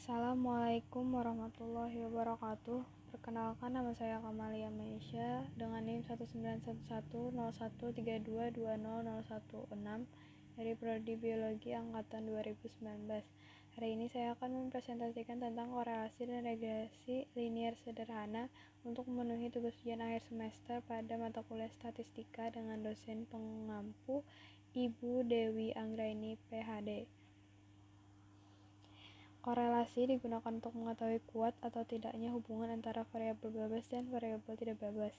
Assalamualaikum warahmatullahi wabarakatuh. Perkenalkan, nama saya Kamalia Maisha dengan NIM 19111132202016 dari Prodi Biologi angkatan 2019. Hari ini saya akan mempresentasikan tentang korelasi dan regresi linier sederhana untuk memenuhi tugas ujian akhir semester pada mata kuliah statistika dengan dosen pengampu Ibu Dewi Anggraini, PhD. Korelasi digunakan untuk mengetahui kuat atau tidaknya hubungan antara variabel bebas dan variabel tidak bebas.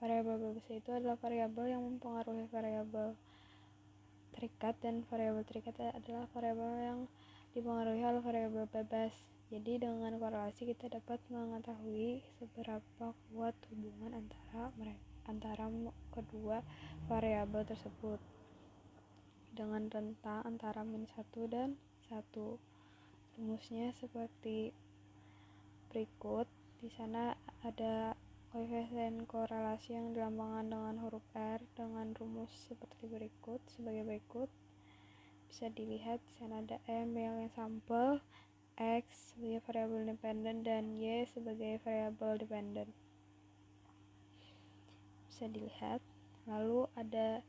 Variabel bebas itu adalah variabel yang mempengaruhi variabel terikat, dan variabel terikat adalah variabel yang dipengaruhi oleh variabel bebas. Jadi dengan korelasi kita dapat mengetahui seberapa kuat hubungan antara kedua variabel tersebut dengan rentang antara -1 dan 1. Rumusnya seperti berikut. Di sana ada koefisien korelasi yang dilambangkan dengan huruf R dengan rumus seperti berikut, sebagai berikut. Bisa dilihat di sana ada M yang sampel, X sebagai variabel independen, dan Y sebagai variabel dependen. Bisa dilihat. Lalu ada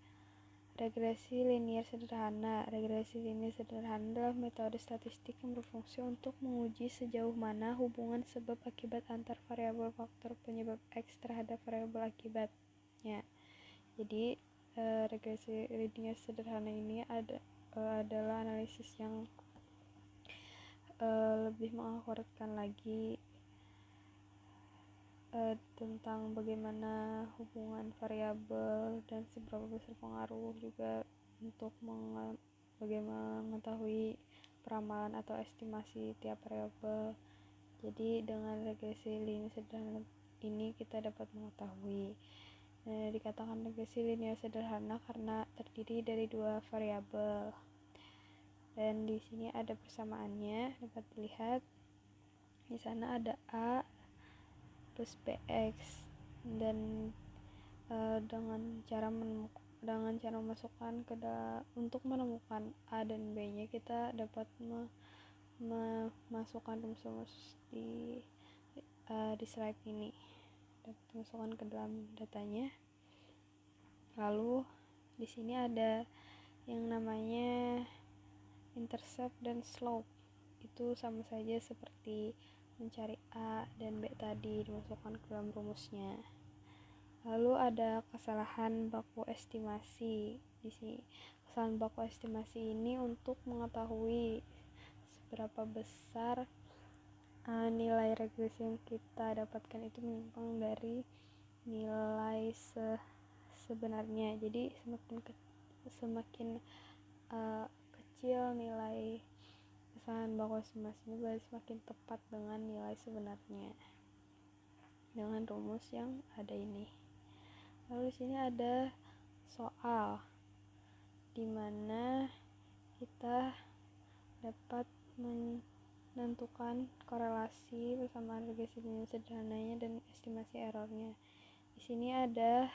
regresi linier sederhana. Regresi linier sederhana adalah metode statistik yang berfungsi untuk menguji sejauh mana hubungan sebab akibat antar variabel faktor penyebab X terhadap variabel akibatnya. Jadi regresi linier sederhana ini adalah analisis yang lebih mengakuratkan lagi tentang bagaimana hubungan variabel dan seberapa besar pengaruh juga untuk bagaimana mengetahui peramalan atau estimasi tiap variabel. Jadi dengan regresi linier sederhana ini kita dapat mengetahui. Dikatakan regresi linier sederhana karena terdiri dari dua variabel. Dan di sini ada persamaannya, dapat dilihat. Di sana ada A plus BX, dan dengan cara memasukkan untuk menemukan A dan B nya kita dapat memasukkan rumus di slide ini, dapat memasukkan ke dalam datanya. Lalu di sini ada yang namanya intercept dan slope. Itu sama saja seperti mencari A dan B tadi, dimasukkan ke dalam rumusnya. Lalu ada kesalahan baku estimasi. Di sini kesalahan baku estimasi ini untuk mengetahui seberapa besar nilai regresi yang kita dapatkan itu menyimpang dari nilai sebenarnya. Jadi semakin kecil nilai kesalahan baku estimasi ini berarti semakin tepat dengan nilai sebenarnya dengan rumus yang ada ini. Lalu di sini ada soal di mana kita dapat menentukan korelasi bersama regresi linier sederhananya dan estimasi errornya. Di sini ada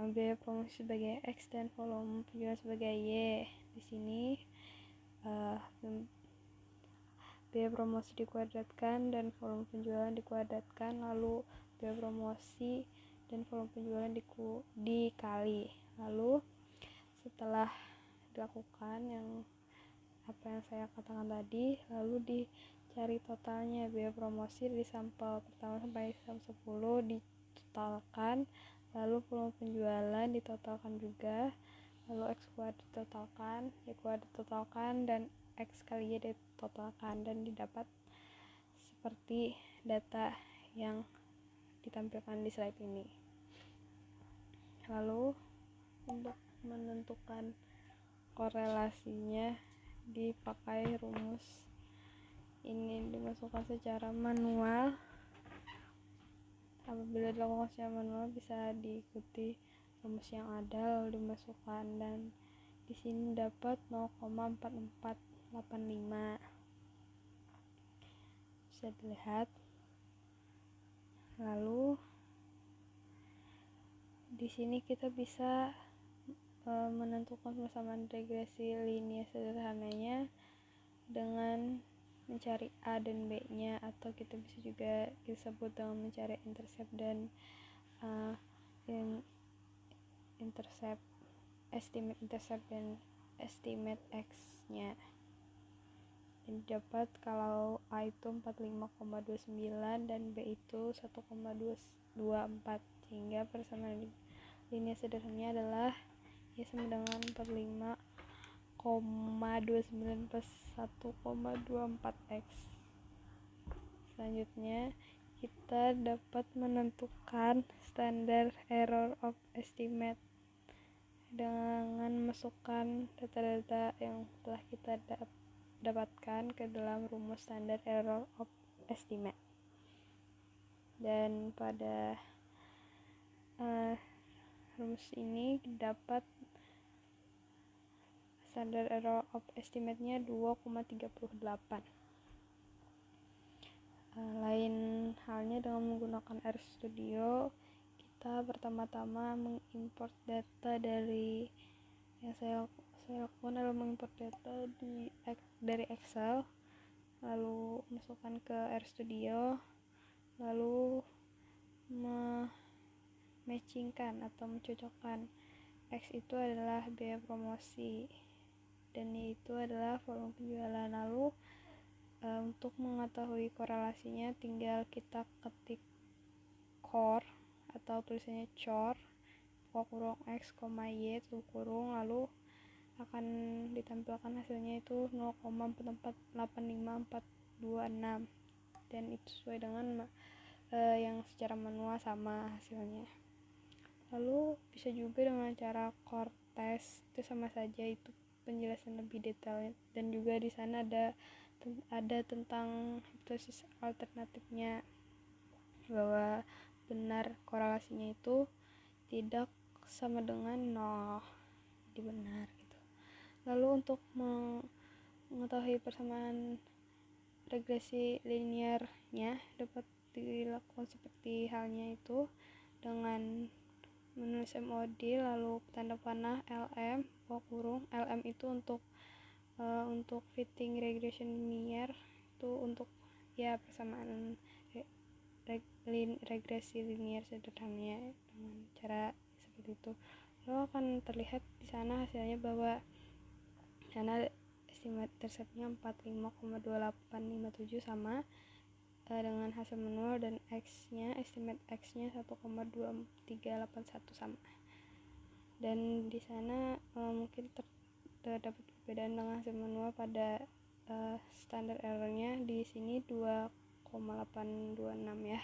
biaya promosi sebagai X dan volume penjualan sebagai Y. Di sini biaya promosi dikuadratkan dan volume penjualan dikuadratkan, lalu biaya promosi dan volume penjualan dikali. Lalu setelah dilakukan apa yang saya katakan tadi, lalu dicari totalnya. Biaya promosi dari sampel pertama sampai sampel 10 ditotalkan, lalu volume penjualan ditotalkan juga, lalu X kuadrat ditotalkan, dan X kali Y ditotalkan, dan didapat seperti data yang ditampilkan di slide ini. Lalu untuk menentukan korelasinya dipakai rumus ini, dimasukkan secara manual. Apabila dilakukan secara manual bisa diikuti rumus yang ada lalu dimasukkan, dan di sini dapat 0,4485. Bisa dilihat. Lalu di sini kita bisa menentukan persamaan regresi linier sederhananya dengan mencari A dan B nya, atau kita bisa juga disebut dengan mencari intercept dan intercept, estimate intercept dan estimate X nya. Jadi dapat kalau A itu 45,29 dan B itu 1,224, sehingga persamaan linear sederhananya adalah ya sama dengan 45,29 plus 1,24 X. Selanjutnya kita dapat menentukan standard error of estimate dengan memasukkan data-data yang telah kita dapatkan ke dalam rumus standard error of estimate. Dan pada rumus ini dapat standard error of estimate-nya 2,38. Lain halnya dengan menggunakan RStudio, kita pertama-tama mengimport data dari yang saya lakukan adalah mengimport data dari Excel, lalu masukkan ke RStudio, lalu matchingkan atau mencocokkan. X itu adalah biaya promosi dan Y itu adalah volume penjualan. Lalu untuk mengetahui korelasinya tinggal kita ketik core atau tulisannya chor kurung X, Y, kurung, lalu akan ditampilkan hasilnya itu 0,48526, dan itu sesuai dengan yang secara manual sama hasilnya. Lalu bisa juga dengan cara core test, itu sama saja, itu penjelasan lebih detailnya, dan juga di sana ada tentang hipotesis alternatifnya, bahwa benar korelasinya itu tidak sama dengan 0, jadi benar gitu. Lalu untuk mengetahui persamaan regresi linearnya dapat dilakukan seperti halnya itu dengan menulis MOD lalu tanda panah LM kurung. LM itu untuk fitting regression linear, itu untuk ya persamaan regresi linear sederhananya dengan cara seperti itu. Lalu akan terlihat di sana hasilnya bahwa di sana estimate interceptnya 45,2857 sama dengan hasil manual, dan estimate X-nya 1,2381 sama. Dan di sana mungkin terdapat perbedaan dengan hasil manual pada standar errornya di sini 2,826 ya.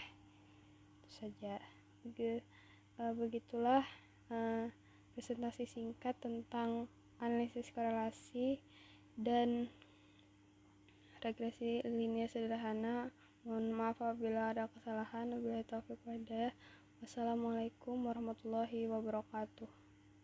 Itu saja. Begitulah presentasi singkat tentang analisis korelasi dan regresi linear sederhana. Mohon maaf apabila ada kesalahan. Wabillahi taufiq wal hidayah. Wassalamualaikum warahmatullahi wabarakatuh.